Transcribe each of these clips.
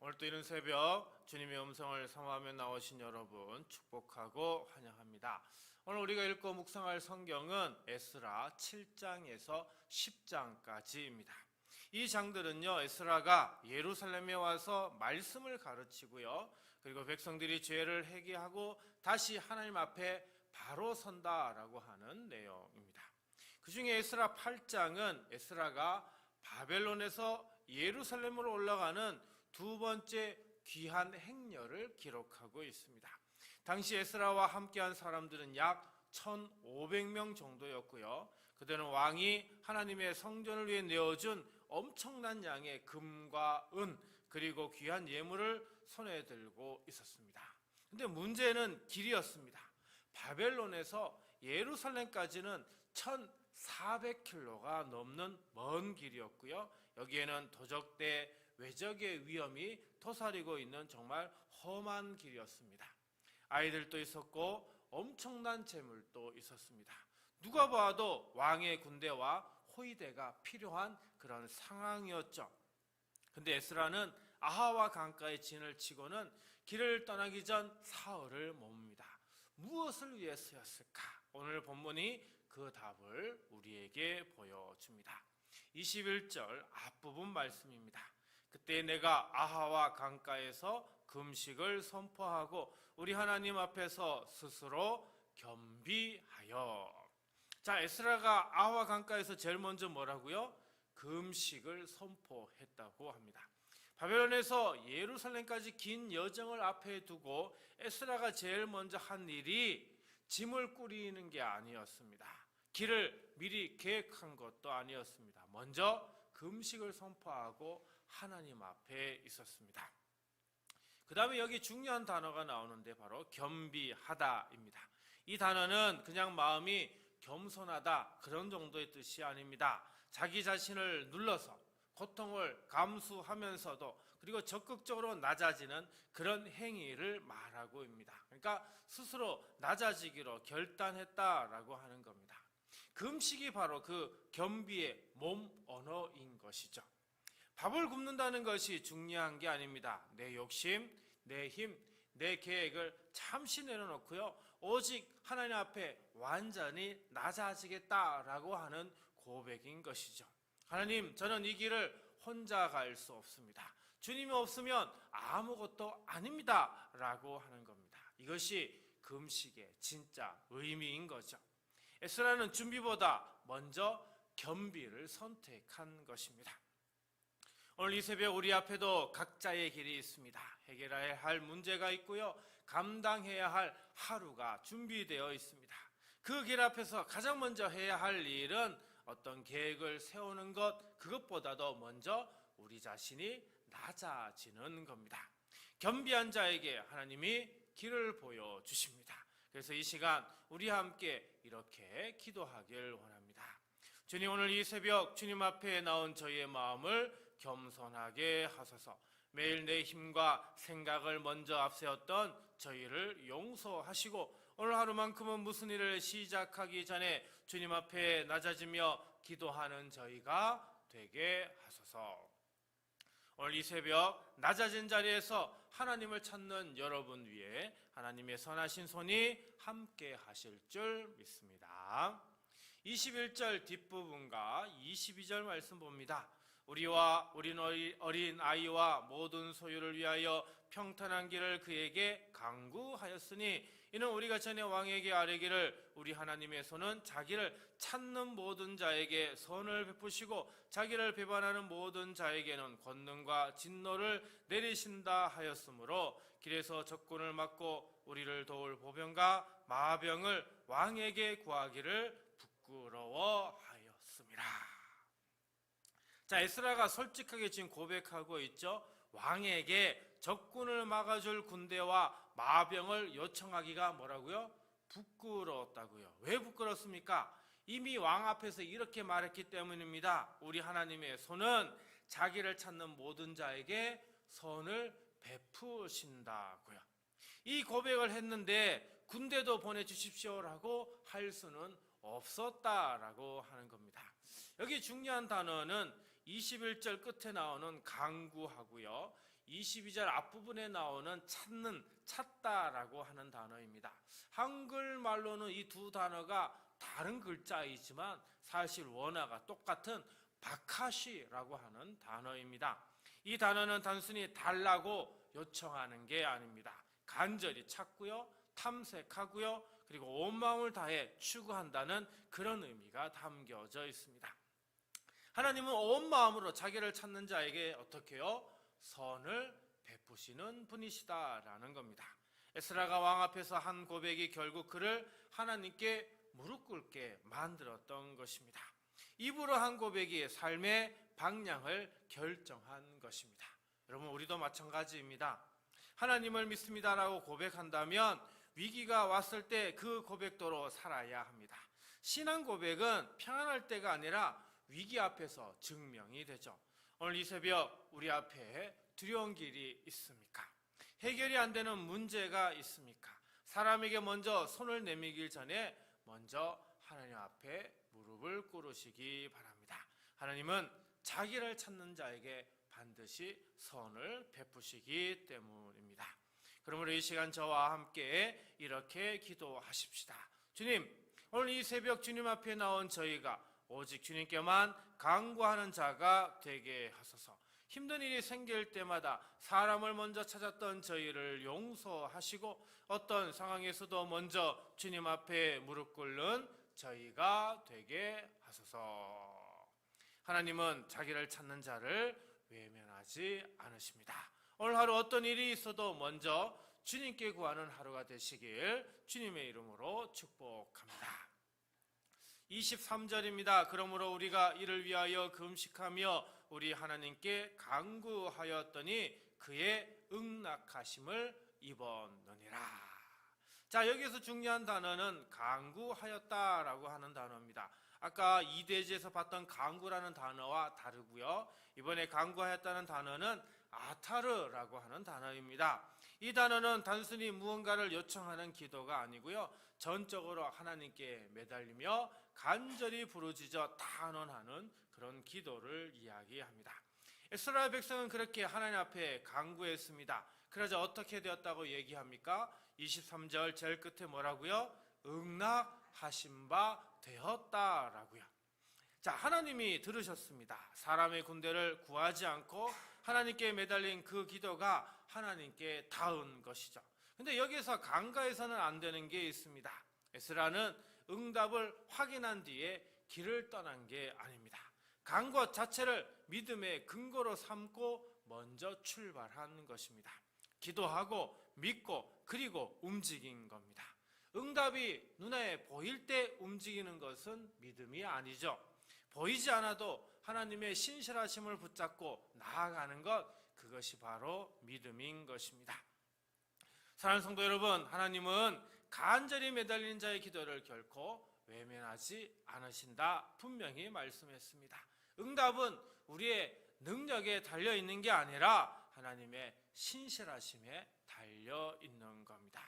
오늘 또 이른 새벽 주님의 음성을 사모하며 나오신 여러분 축복하고 환영합니다. 오늘 우리가 읽고 묵상할 성경은 에스라 7장에서 10장까지입니다. 이 장들은요, 에스라가 예루살렘에 와서 말씀을 가르치고요, 그리고 백성들이 죄를 회개하고 다시 하나님 앞에 바로 선다라고 하는 내용입니다. 그 중에 에스라 8장은 에스라가 바벨론에서 예루살렘으로 올라가는 두 번째 귀한 행렬을 기록하고 있습니다. 당시 에스라와 함께한 사람들은 약 1,500명 정도였고요. 그들은 왕이 하나님의 성전을 위해 내어준 엄청난 양의 금과 은 그리고 귀한 예물을 손에 들고 있었습니다. 근데 문제는 길이었습니다. 바벨론에서 예루살렘까지는 1,400km가 넘는 먼 길이었고요. 여기에는 도적대 외적의 위험이 도사리고 있는 정말 험한 길이었습니다. 아이들도 있었고 엄청난 재물도 있었습니다. 누가 봐도 왕의 군대와 호위대가 필요한 그런 상황이었죠. 근데 에스라는 아하와 강가에 진을 치고는 길을 떠나기 전 사흘을 머뭅니다. 무엇을 위해서였을까? 오늘 본문이 그 답을 우리에게 보여줍니다. 21절 앞부분 말씀입니다. 그때 내가 아하와 강가에서 금식을 선포하고 우리 하나님 앞에서 스스로 겸비하여. 자, 에스라가 아하와 강가에서 제일 먼저 뭐라고요? 금식을 선포했다고 합니다. 바벨론에서 예루살렘까지 긴 여정을 앞에 두고 에스라가 제일 먼저 한 일이 짐을 꾸리는 게 아니었습니다. 길을 미리 계획한 것도 아니었습니다. 먼저 금식을 선포하고 하나님 앞에 있었습니다. 그 다음에 여기 중요한 단어가 나오는데 바로 겸비하다입니다. 이 단어는 그냥 마음이 겸손하다 그런 정도의 뜻이 아닙니다. 자기 자신을 눌러서 고통을 감수하면서도 그리고 적극적으로 낮아지는 그런 행위를 말하고 있습니다. 그러니까 스스로 낮아지기로 결단했다라고 하는 겁니다. 금식이 바로 그 겸비의 몸 언어인 것이죠. 밥을 굶는다는 것이 중요한 게 아닙니다. 내 욕심, 내 힘, 내 계획을 잠시 내려놓고요, 오직 하나님 앞에 완전히 낮아지겠다라고 하는 고백인 것이죠. 하나님, 저는 이 길을 혼자 갈 수 없습니다. 주님이 없으면 아무것도 아닙니다 라고 하는 겁니다. 이것이 금식의 진짜 의미인 거죠. 에스라는 준비보다 먼저 겸비를 선택한 것입니다. 오늘 이 새벽 우리 앞에도 각자의 길이 있습니다. 해결해야 할 문제가 있고요, 감당해야 할 하루가 준비되어 있습니다. 그 길 앞에서 가장 먼저 해야 할 일은 어떤 계획을 세우는 것, 그것보다도 먼저 우리 자신이 낮아지는 겁니다. 겸비한 자에게 하나님이 길을 보여주십니다. 그래서 이 시간 우리 함께 이렇게 기도하길 원합니다. 주님, 오늘 이 새벽 주님 앞에 나온 저희의 마음을 겸손하게 하소서. 매일 내 힘과 생각을 먼저 앞세웠던 저희를 용서하시고 오늘 하루만큼은 무슨 일을 시작하기 전에 주님 앞에 낮아지며 기도하는 저희가 되게 하소서. 오늘 이 새벽 낮아진 자리에서 하나님을 찾는 여러분 위에 하나님의 선하신 손이 함께 하실 줄 믿습니다. 21절 뒷부분과 22절 말씀 봅니다. 우리와 우린 어린 아이와 모든 소유를 위하여 평탄한 길을 그에게 강구하였으니 이는 우리가 전에 왕에게 아뢰기를 우리 하나님의 손은 자기를 찾는 모든 자에게 선을 베푸시고 자기를 배반하는 모든 자에게는 권능과 진노를 내리신다 하였으므로 길에서 적군을 막고 우리를 도울 보병과 마병을 왕에게 구하기를 부끄러워하였습니다. 자, 에스라가 솔직하게 지금 고백하고 있죠. 왕에게 적군을 막아줄 군대와 마병을 요청하기가 뭐라고요? 부끄러웠다고요. 왜 부끄럽습니까? 이미 왕 앞에서 이렇게 말했기 때문입니다. 우리 하나님의 손은 자기를 찾는 모든 자에게 선을 베푸신다고요. 이 고백을 했는데 군대도 보내주십시오라고 할 수는 없었다라고 하는 겁니다. 여기 중요한 단어는 21절 끝에 나오는 강구하고요, 22절 앞부분에 나오는 찾는, 찾다라고 하는 단어입니다. 한글말로는 이 두 단어가 다른 글자이지만 사실 원어가 똑같은 바카시라고 하는 단어입니다. 이 단어는 단순히 달라고 요청하는 게 아닙니다. 간절히 찾고요, 탐색하고요, 그리고 온 마음을 다해 추구한다는 그런 의미가 담겨져 있습니다. 하나님은 온 마음으로 자기를 찾는 자에게 어떻게 해요? 선을 베푸시는 분이시다라는 겁니다. 에스라가 왕 앞에서 한 고백이 결국 그를 하나님께 무릎 꿇게 만들었던 것입니다. 입으로 한 고백이 삶의 방향을 결정한 것입니다. 여러분, 우리도 마찬가지입니다. 하나님을 믿습니다라고 고백한다면 위기가 왔을 때 그 고백도로 살아야 합니다. 신앙 고백은 평안할 때가 아니라 위기 앞에서 증명이 되죠. 오늘 이 새벽 우리 앞에 두려운 길이 있습니까? 해결이 안 되는 문제가 있습니까? 사람에게 먼저 손을 내밀기 전에 먼저 하나님 앞에 무릎을 꿇으시기 바랍니다. 하나님은 자기를 찾는 자에게 반드시 선을 베푸시기 때문입니다. 그러므로 이 시간 저와 함께 이렇게 기도하십시다. 주님, 오늘 이 새벽 주님 앞에 나온 저희가 오직 주님께만 간구하는 자가 되게 하소서. 힘든 일이 생길 때마다 사람을 먼저 찾았던 저희를 용서하시고 어떤 상황에서도 먼저 주님 앞에 무릎 꿇는 저희가 되게 하소서. 하나님은 자기를 찾는 자를 외면하지 않으십니다. 오늘 하루 어떤 일이 있어도 먼저 주님께 구하는 하루가 되시길 주님의 이름으로 축복합니다. 23절입니다. 그러므로 우리가 이를 위하여 금식하며 우리 하나님께 간구하였더니 그의 응낙하심을 입었느니라. 자, 여기서 중요한 단어는 간구하였다라고 하는 단어입니다. 아까 이대지에서 봤던 간구라는 단어와 다르고요. 이번에 간구하였다는 단어는 아타르라고 하는 단어입니다. 이 단어는 단순히 무언가를 요청하는 기도가 아니고요. 전적으로 하나님께 매달리며 간절히 부르짖어 탄원하는 그런 기도를 이야기합니다. 이스라엘 백성은 그렇게 하나님 앞에 간구했습니다. 그러자 어떻게 되었다고 얘기합니까? 23절 제일 끝에 뭐라고요? 응낙하신 바 되었다라고요. 자, 하나님이 들으셨습니다. 사람의 군대를 구하지 않고 하나님께 매달린 그 기도가 하나님께 닿은 것이죠. 근데 여기서 간과해서는 안 되는 게 있습니다. 에스라는 응답을 확인한 뒤에 길을 떠난 게 아닙니다. 간구 자체를 믿음의 근거로 삼고 먼저 출발한 것입니다. 기도하고 믿고 그리고 움직인 겁니다. 응답이 눈에 보일 때 움직이는 것은 믿음이 아니죠. 보이지 않아도 하나님의 신실하심을 붙잡고 나아가는 것, 그것이 바로 믿음인 것입니다. 사랑하는 성도 여러분, 하나님은 간절히 매달린 자의 기도를 결코 외면하지 않으신다 분명히 말씀했습니다. 응답은 우리의 능력에 달려있는 게 아니라 하나님의 신실하심에 달려있는 겁니다.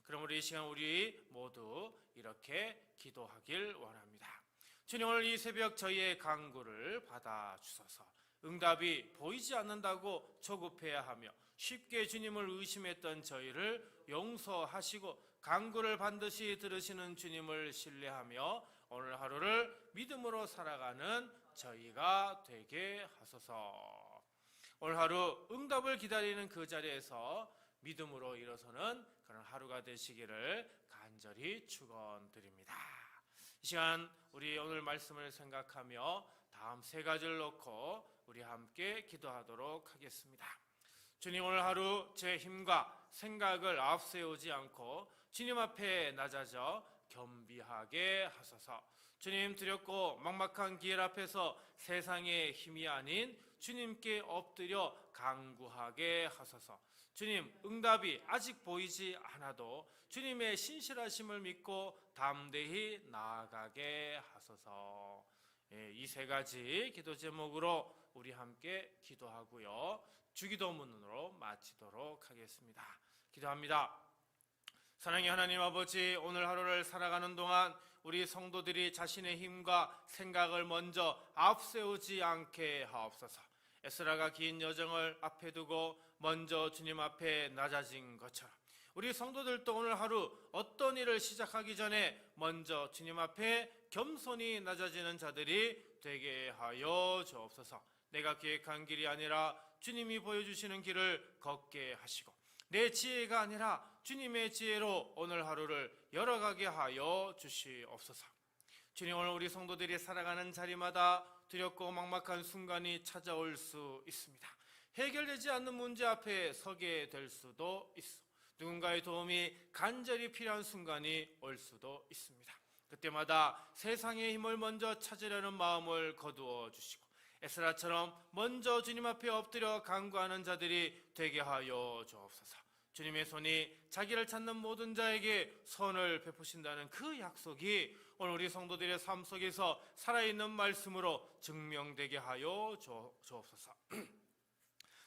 그러므로 이 시간 우리 모두 이렇게 기도하길 원합니다. 주님, 오늘 이 새벽 저희의 간구를 받아주소서. 응답이 보이지 않는다고 조급해야 하며 쉽게 주님을 의심했던 저희를 용서하시고 간구를 반드시 들으시는 주님을 신뢰하며 오늘 하루를 믿음으로 살아가는 저희가 되게 하소서. 오늘 하루 응답을 기다리는 그 자리에서 믿음으로 일어서는 그런 하루가 되시기를 간절히 축원드립니다. 이 시간 우리 오늘 말씀을 생각하며 다음 세 가지를 놓고 우리 함께 기도하도록 하겠습니다. 주님, 오늘 하루 제 힘과 생각을 앞세우지 않고 주님 앞에 낮아져 겸비하게 하소서. 주님, 두렵고 막막한 길 앞에서 세상의 힘이 아닌 주님께 엎드려 간구하게 하소서. 주님, 응답이 아직 보이지 않아도 주님의 신실하심을 믿고 담대히 나아가게 하소서. 이 세 가지 기도 제목으로 우리 함께 기도하고요. 주기도문으로 마치도록 하겠습니다. 기도합니다. 사랑의 하나님 아버지, 오늘 하루를 살아가는 동안 우리 성도들이 자신의 힘과 생각을 먼저 앞세우지 않게 하옵소서. 에스라가 긴 여정을 앞에 두고 먼저 주님 앞에 낮아진 것처럼 우리 성도들도 오늘 하루 어떤 일을 시작하기 전에 먼저 주님 앞에 겸손히 낮아지는 자들이 되게 하여 주옵소서. 내가 계획한 길이 아니라 주님이 보여주시는 길을 걷게 하시고 내 지혜가 아니라 주님의 지혜로 오늘 하루를 열어가게 하여 주시옵소서. 주님, 오늘 우리 성도들이 살아가는 자리마다 두렵고 막막한 순간이 찾아올 수 있습니다. 해결되지 않는 문제 앞에 서게 될 수도 있어. 누군가의 도움이 간절히 필요한 순간이 올 수도 있습니다. 그때마다 세상의 힘을 먼저 찾으려는 마음을 거두어 주시고 에스라처럼 먼저 주님 앞에 엎드려 간구하는 자들이 되게 하여 주옵소서. 주님의 손이 자기를 찾는 모든 자에게 선을 베푸신다는 그 약속이 오늘 우리 성도들의 삶 속에서 살아있는 말씀으로 증명되게 하여 주옵소서.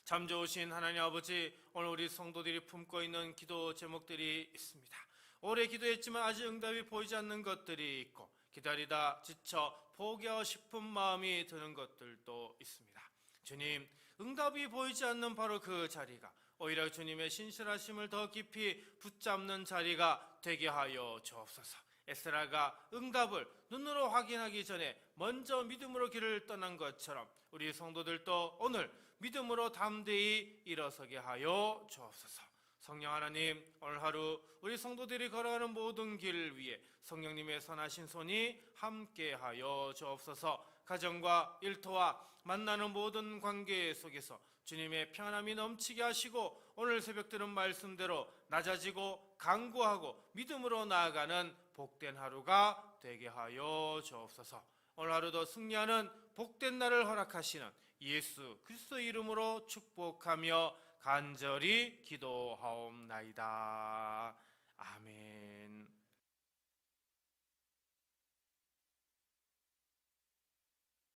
참 좋으신 하나님 아버지, 오늘 우리 성도들이 품고 있는 기도 제목들이 있습니다. 오래 기도했지만 아직 응답이 보이지 않는 것들이 있고 기다리다 지쳐 포기하고 싶은 마음이 드는 것들도 있습니다. 주님, 응답이 보이지 않는 바로 그 자리가 오히려 주님의 신실하심을 더 깊이 붙잡는 자리가 되게 하여 주옵소서. 에스라가 응답을 눈으로 확인하기 전에 먼저 믿음으로 길을 떠난 것처럼 우리 성도들도 오늘 믿음으로 담대히 일어서게 하여 주옵소서. 성령 하나님, 오늘 하루 우리 성도들이 걸어가는 모든 길 위에 성령님의 선하신 손이 함께하여 주옵소서. 가정과 일터와 만나는 모든 관계 속에서 주님의 평안함이 넘치게 하시고 오늘 새벽 들은 말씀대로 낮아지고 간구하고 믿음으로 나아가는 복된 하루가 되게 하여 주옵소서. 오늘 하루도 승리하는 복된 날을 허락하시는 예수 그리스도 이름으로 축복하며 간절히 기도하옵나이다. 아멘.